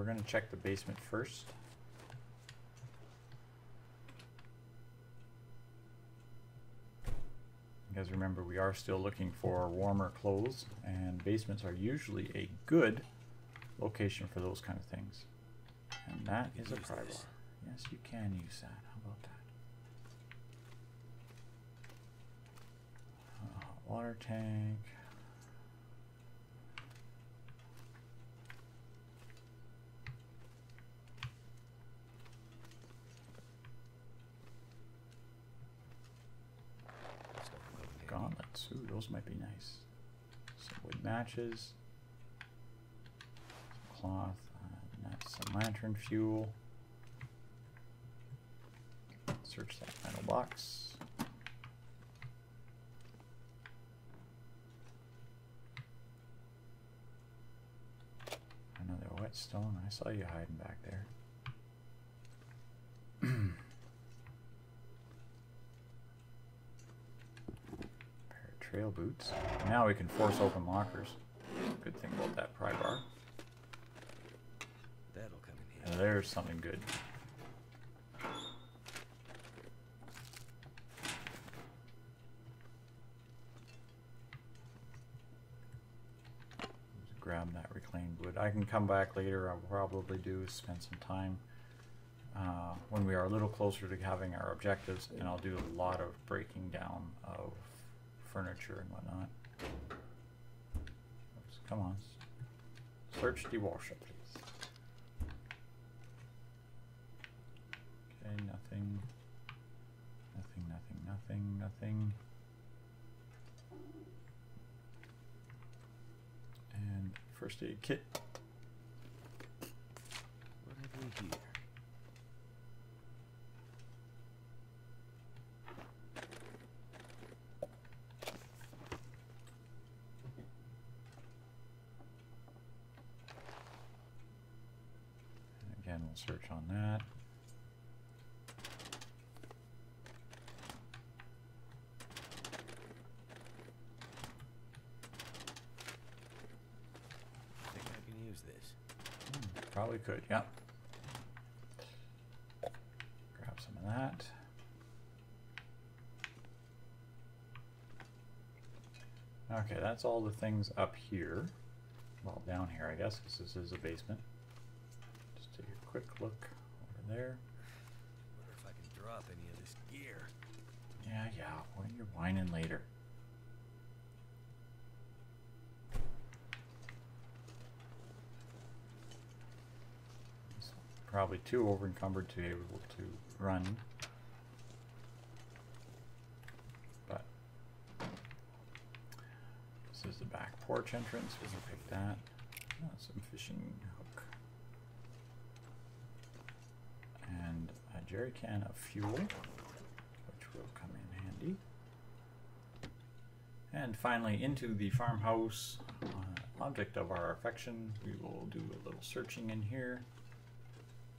we're going to check the basement first. Because remember, we are still looking for warmer clothes, and basements are usually a good location for those kind of things. And that is a pry bar. Yes, you can use that. How about that? Hot water tank. Gauntlets. Ooh, those might be nice. Some wood matches. Some cloth. Some lantern fuel. Search that final box. Another whetstone. I saw you hiding back there. Pair of trail boots. Now we can force open lockers. Good thing about that pry bar. That'll come in And there's something good. Grab that reclaimed wood. I can come back later. I'll probably do spend some time when we are a little closer to having our objectives, and I'll do a lot of breaking down of furniture and whatnot. Oops, come on. Search the workshop, please. Okay, nothing. Nothing, nothing, nothing, nothing. And first aid kit. What have we here? And again, we'll search on that. Probably could, yeah. Grab some of that. Okay, that's all the things up here. Well, down here, I guess, because this is a basement. Just take a quick look over there. Wonder if I can drop any of this gear. Yeah, well, you're whining later. Probably too over encumbered to be able to run, but this is the back porch entrance. We can pick that. Oh, some fishing hook and a jerry can of fuel, which will come in handy. And finally, into the farmhouse, object of our affection. We will do a little searching in here.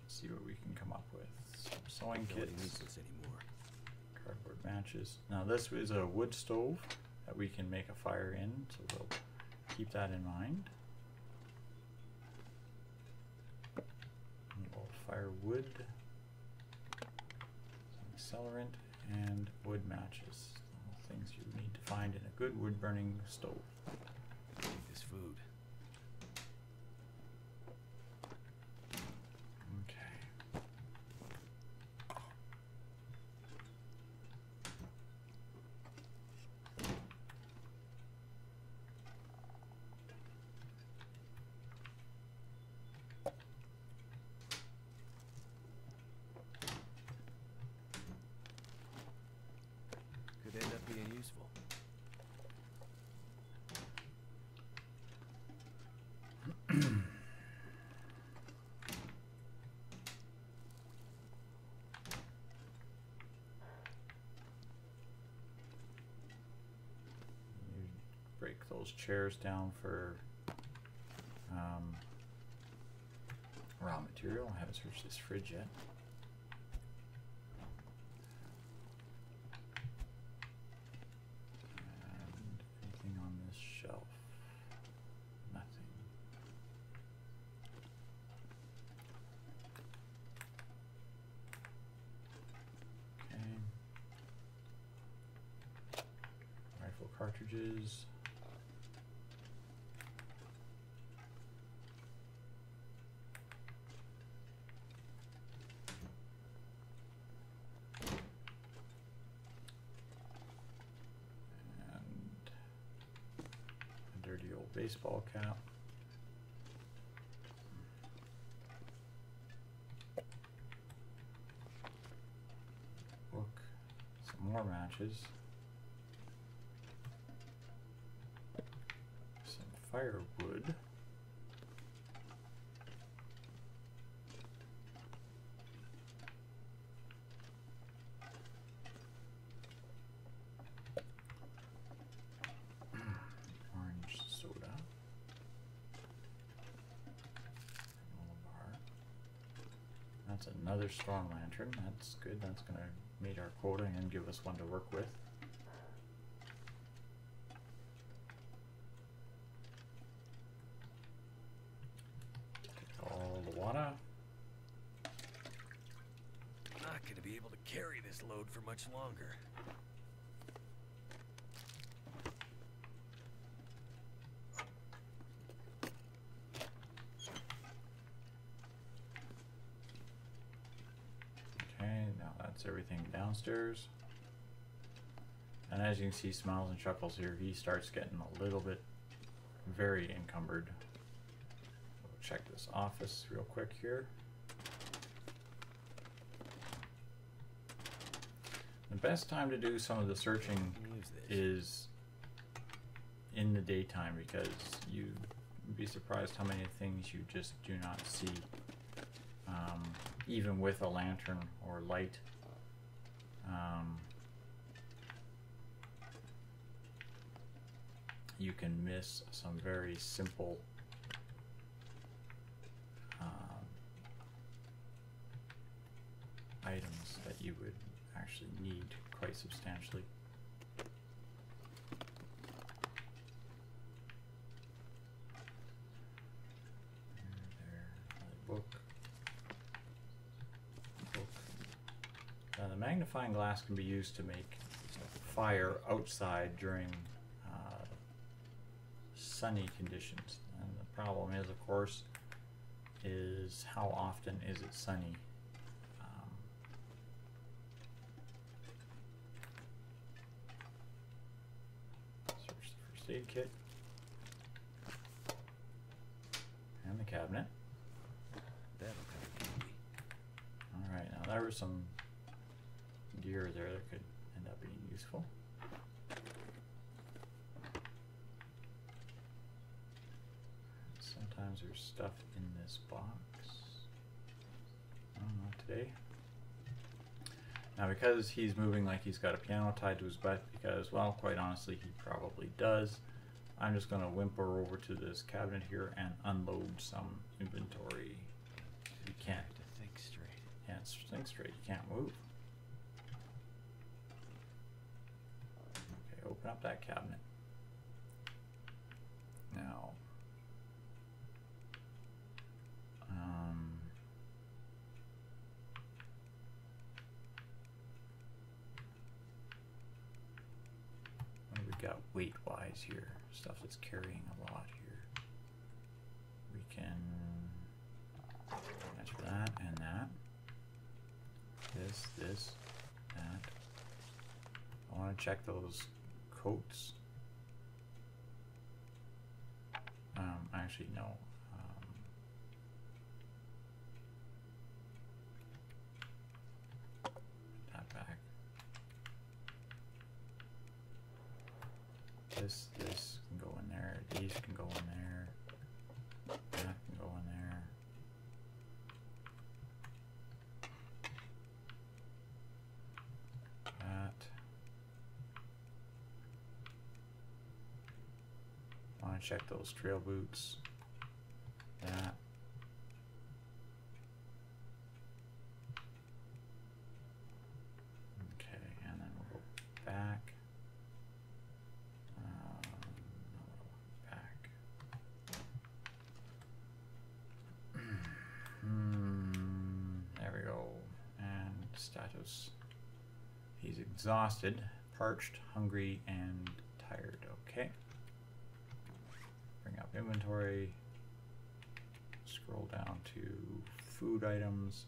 See what we can come up with. Some sewing kits, cardboard matches. Now this is a wood stove that we can make a fire in, so we'll keep that in mind. We'll fire wood, some accelerant, and wood matches. All things you need to find in a good wood burning stove. Eat this food. Could end up being useful. You break those chairs down for raw material. I haven't searched this fridge yet. And anything on this shelf? Nothing. cartridges. And a dirty old baseball cap. Book. Some more matches. Some firewood. Orange soda. Granola bar. That's another strong lantern. That's good. That's going to meet our quota and give us one to work with. Take all the water. Not gonna be able to carry this load for much longer. Okay, now that's everything downstairs. And as you can see, Smiles and Chuckles here, he starts getting a little bit very encumbered. We'll check this office real quick here. The best time to do some of the searching is in the daytime, because you'd be surprised how many things you just do not see. Even with a lantern or light. You can miss some very simple items that you would actually need quite substantially. Book. Now the magnifying glass can be used to make fire outside during sunny conditions. And the problem is, of course, is how often is it sunny? Search the first aid kit. And the cabinet. That'll come in handy. Alright, now there was some gear there that could end up being useful. Sometimes there's stuff in this box. I don't know, today. Now because he's moving like he's got a piano tied to his butt, because, well, quite honestly, he probably does, I'm just going to whimper over to this cabinet here and unload some inventory. You can't. Have to think straight. Yeah, think straight. You can't move. Okay, open up that cabinet. Now, what do we got weight-wise here? Stuff that's carrying a lot here. We can measure that and that. This, that. I want to check those coats. Actually, no. That back. This can go in there. These can go in there. That can go in there. That. I want to check those trail boots. That. Okay, and then we'll go back. Back. There we go. And status. He's exhausted, parched, hungry, and tired. Okay. Bring up inventory. Scroll down to food items.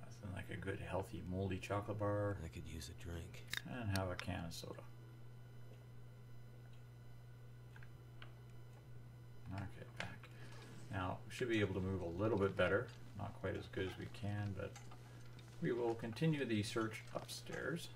Nothing like a good healthy moldy chocolate bar. I could use a drink. And have a can of soda. Okay, back. Now, we should be able to move a little bit better. Not quite as good as we can, but we will continue the search upstairs.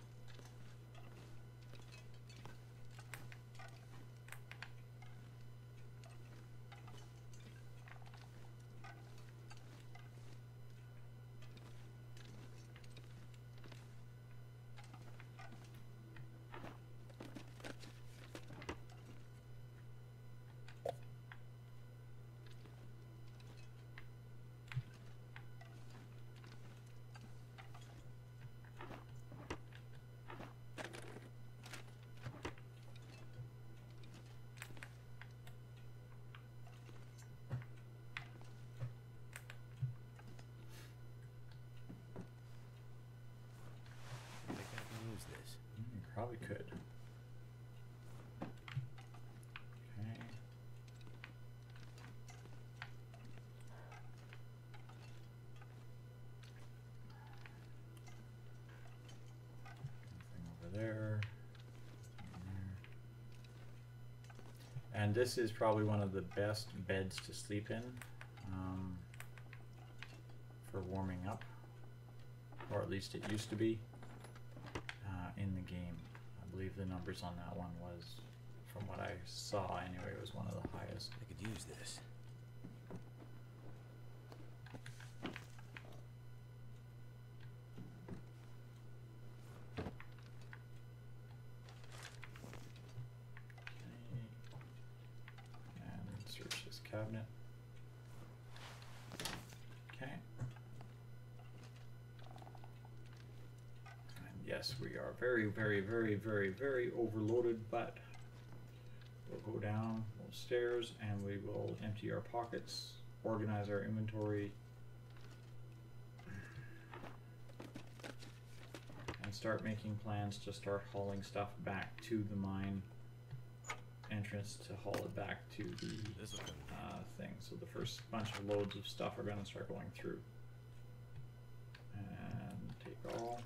Probably could. Okay. Anything over there. And this is probably one of the best beds to sleep in for warming up, or at least it used to be in the game. I believe the numbers on that one was, from what I saw anyway, it was one of the highest. I could use this. Okay. And search this cabinet. Okay. Yes, we are very, very, very, very, very overloaded, but we'll go down those stairs and we will empty our pockets, organize our inventory, and start making plans to start hauling stuff back to the mine entrance to haul it back to the thing. So the first bunch of loads of stuff are going to start going through. And take all.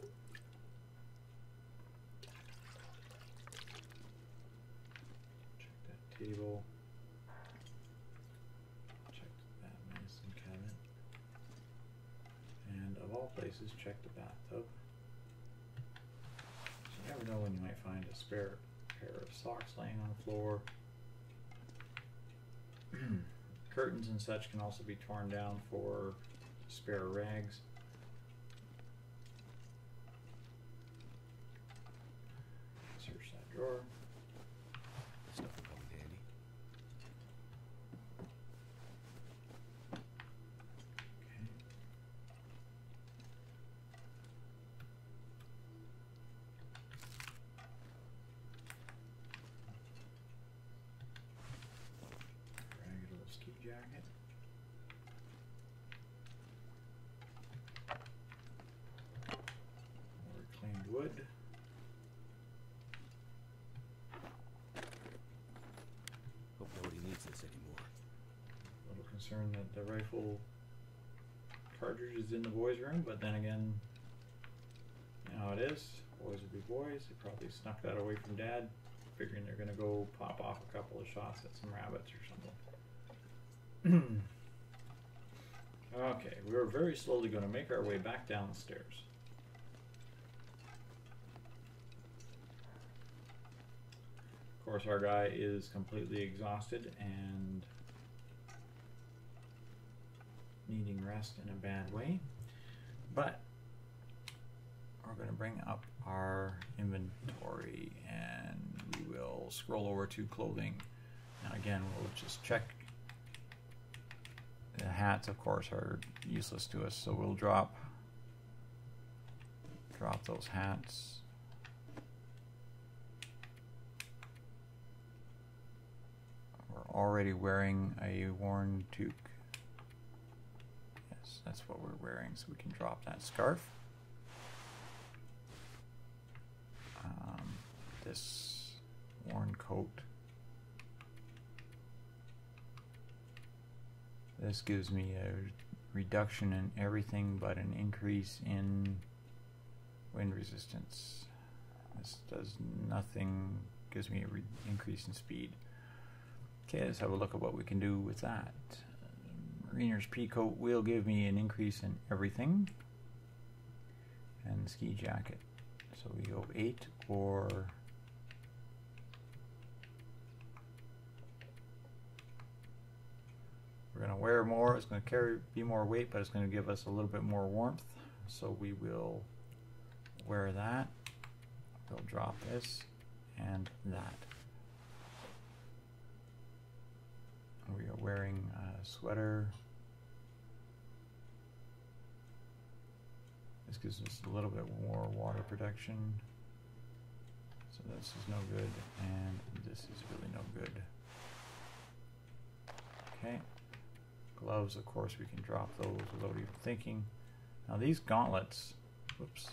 Table. Check that medicine cabinet. And of all places, check the bathtub. So you never know when you might find a spare pair of socks laying on the floor. Curtains and such can also be torn down for spare rags. Search that drawer. Stuff will come in handy. Okay. Ragged little ski jacket. More reclaimed wood. Hope nobody needs this anymore. A little concerned that the rifle cartridge is in the boys' room, but then again, you know how it is. Boys will be boys. They probably snuck that away from Dad, figuring they're gonna go pop off a couple of shots at some rabbits or something. Okay, we're very slowly gonna make our way back down the stairs. Of course, our guy is completely exhausted and needing rest in a bad way, but we're going to bring up our inventory and we will scroll over to clothing. Now again, we'll just check. The hats, of course, are useless to us, so we'll drop those hats. We're already wearing a worn toque. Yes, that's what we're wearing, so we can drop that scarf. this worn coat. This gives me a reduction in everything but an increase in wind resistance. This does nothing, gives me an increase in speed. Okay, let's have a look at what we can do with that. Mariner's P-coat will give me an increase in everything. And ski jacket. So we go 8 or... We're going to wear more, it's going to be more weight, but it's going to give us a little bit more warmth. So we will wear that. We'll drop this and that. We are wearing a sweater. This gives us a little bit more water protection. So this is no good, and this is really no good. Okay. Gloves, of course, we can drop those without even thinking. Now these gauntlets, whoops,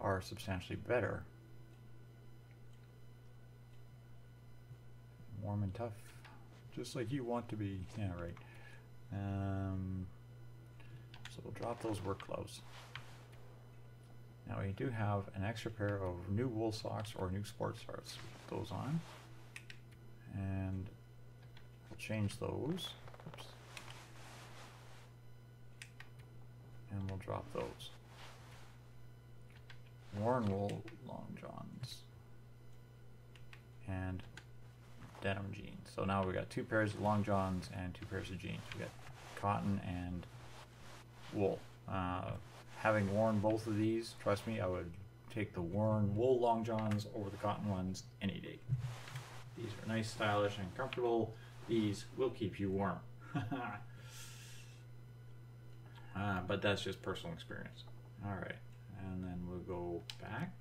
are substantially better. Warm and tough, just like you want to be. Yeah, right. So we'll drop those work gloves. Now we do have an extra pair of new wool socks or new sports socks. Put those on. And we'll change those. Oops. And we'll drop those. Worn wool long johns. And denim jeans. So now we got 2 pairs of long johns and 2 pairs of jeans. We got cotton and wool. Having worn both of these, trust me, I would take the worn wool long johns over the cotton ones any day. These are nice, stylish, and comfortable. These will keep you warm. But that's just personal experience. All right, and then we'll go back.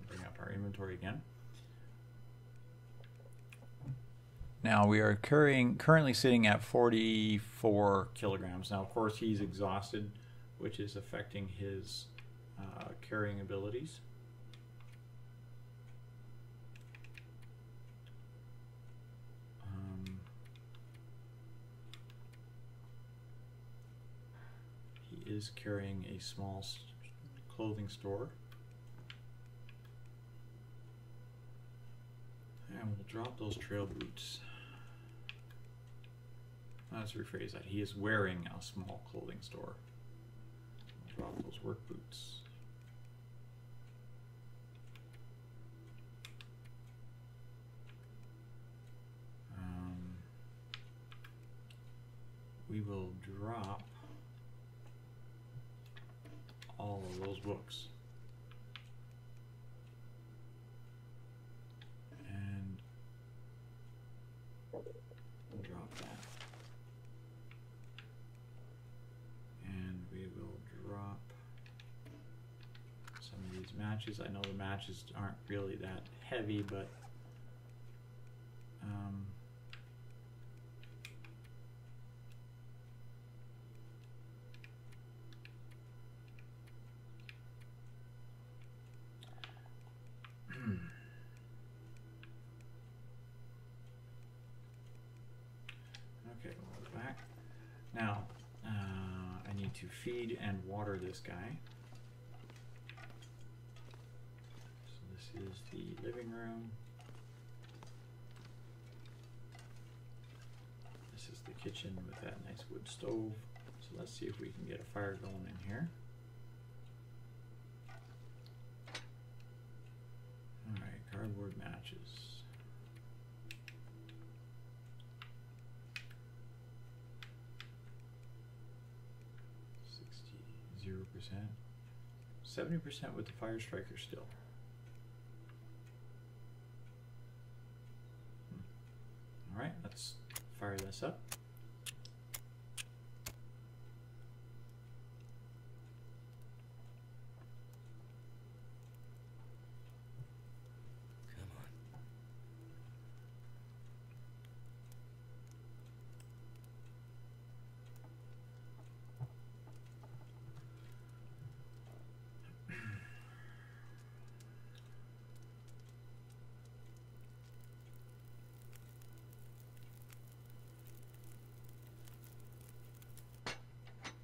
Bring up our inventory again. Now we are currently sitting at 44 kilograms. Now, of course, he's exhausted, which is affecting his carrying abilities. He is carrying a small clothing store. And we'll drop those trail boots. Let's rephrase that. He is wearing a small clothing store. We'll drop those work boots. We will drop all of those books. And we'll drop that. And we will drop some of these matches. I know the matches aren't really that heavy, but okay, we'll go back. Now, I need to feed and water this guy. So this is the living room. This is the kitchen with that nice wood stove. So let's see if we can get a fire going in here. Alright, cardboard matches. %, 70% with the fire striker still. All right, let's fire this up. Come on.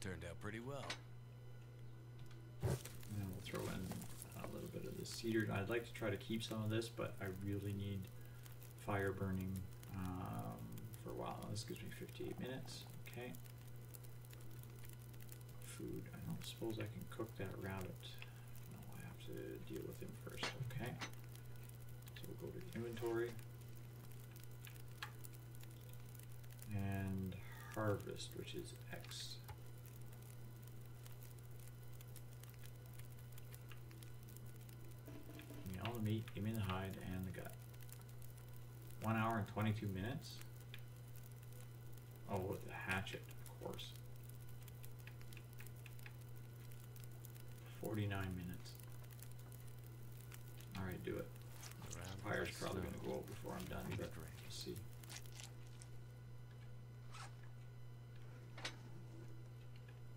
Turned out pretty well. And we'll throw in a little bit of the cedar. I'd like to try to keep some of this, but I really need fire burning for a while. This gives me 58 minutes. Okay. Food. I don't suppose I can cook that rabbit. No, I have to deal with him first. Okay. So we'll go to inventory. And harvest, which is X. Give me all the meat, give me the hide and the gut. 1 hour and 22 minutes. Oh, with the hatchet, of course. 49 minutes. Alright, do it. Fire's probably going to go out before I'm done, but let's see.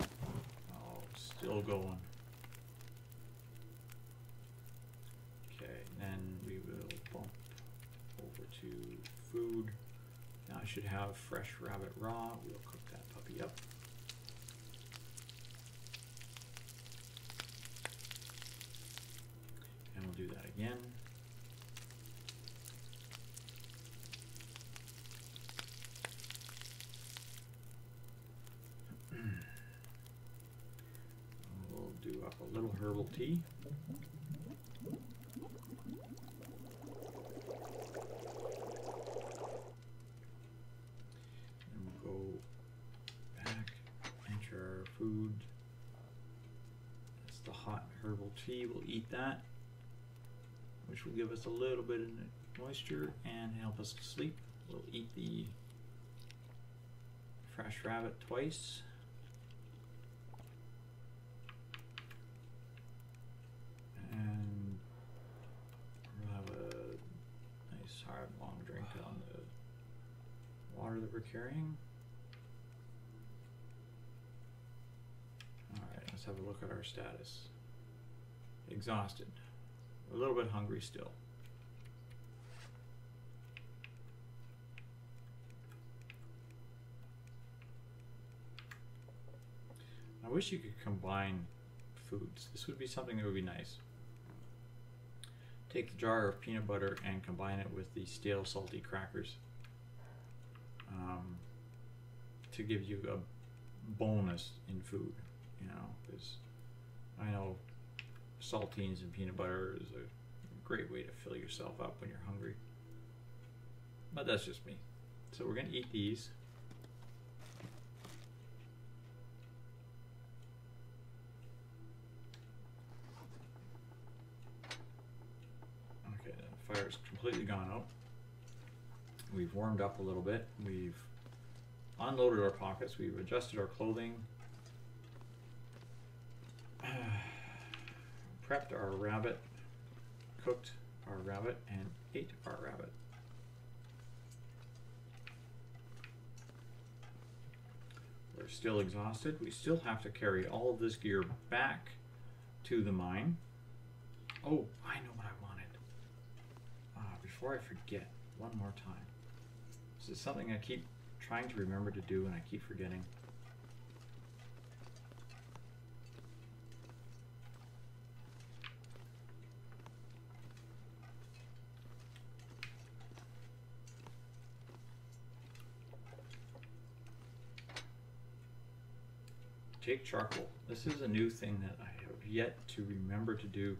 Oh, still going. Okay, then we will bump over to food. Now I should have fresh rabbit raw. We'll cook that puppy up. And we'll do that again. We'll do up a little herbal tea. And we'll go back, enter our food. That's the hot herbal tea. We'll eat that, which will give us a little bit of moisture and help us to sleep. We'll eat the fresh rabbit twice. And we'll have a nice hard long drink on the water that we're carrying. Alright, let's have a look at our status. Exhausted. A little bit hungry still. I wish you could combine foods. This would be something that would be nice. Take the jar of peanut butter and combine it with the stale salty crackers to give you a bonus in food, you know, because I know saltines and peanut butter is a great way to fill yourself up when you're hungry, but that's just me. So we're going to eat these. Okay, the fire's completely gone out. We've warmed up a little bit. We've unloaded our pockets. We've adjusted our clothing. Prepped our rabbit, cooked our rabbit, and ate our rabbit. We're still exhausted. We still have to carry all of this gear back to the mine. Oh, I know what I wanted. Before I forget, one more time. This is something I keep trying to remember to do and I keep forgetting. Take charcoal. This is a new thing that I have yet to remember to do.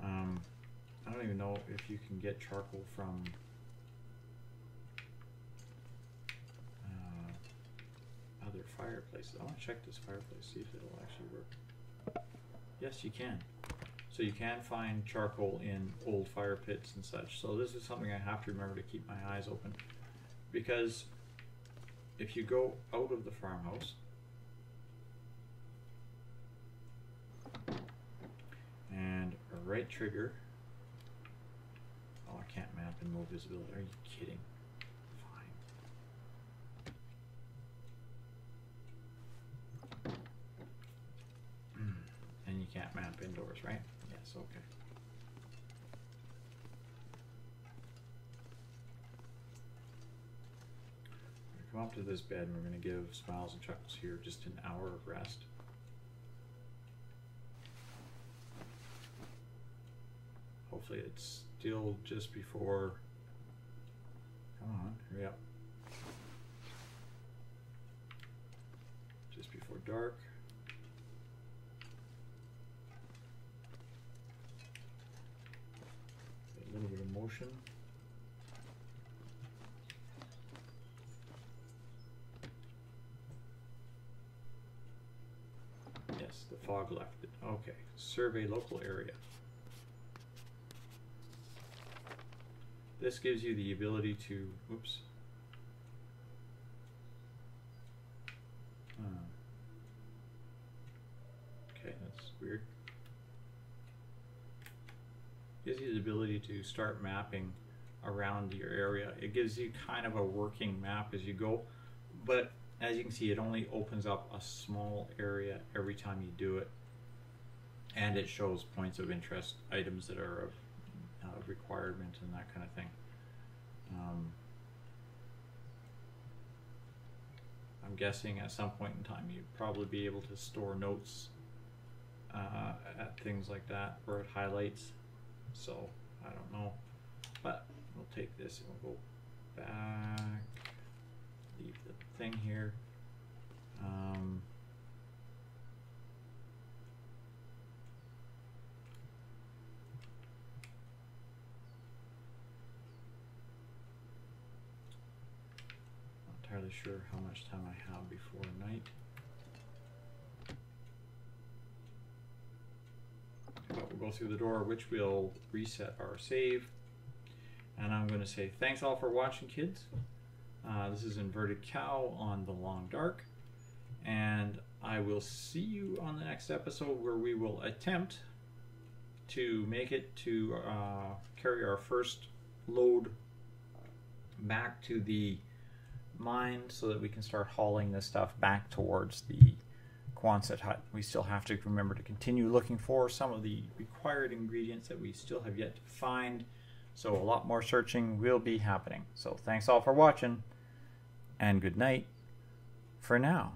I don't even know if you can get charcoal from other fireplaces. I want to check this fireplace, see if it'll actually work. Yes, you can. So you can find charcoal in old fire pits and such. So this is something I have to remember to keep my eyes open. Because if you go out of the farmhouse and a right trigger, oh, I can't map and move visibility. Are you kidding? Fine. And you can't map indoors, right? Yes, okay. Come come up to this bed and we're going to give Smiles and Chuckles here just an hour of rest. Hopefully it's still just before, come on, hurry up. Just before dark. A little bit of motion. Yes, the fog left it. Okay, survey local area. This gives you the ability to, oops. Okay, that's weird. Gives you the ability to start mapping around your area. It gives you kind of a working map as you go, but as you can see, it only opens up a small area every time you do it, and it shows points of interest, items that are of requirement and that kind of thing. I'm guessing at some point in time you'd probably be able to store notes at things like that where it highlights. So I don't know, but we'll take this and we'll go back, leave the thing here. Not entirely sure how much time I have before night. But we'll go through the door, which will reset our save. And I'm going to say thanks all for watching, kids. This is Inverted Cow on The Long Dark. And I will see you on the next episode where we will attempt to make it to carry our first load back to the mine so that we can start hauling this stuff back towards the Quonset hut. We still have to remember to continue looking for some of the required ingredients that we still have yet to find. So a lot more searching will be happening. So thanks all for watching, and good night for now.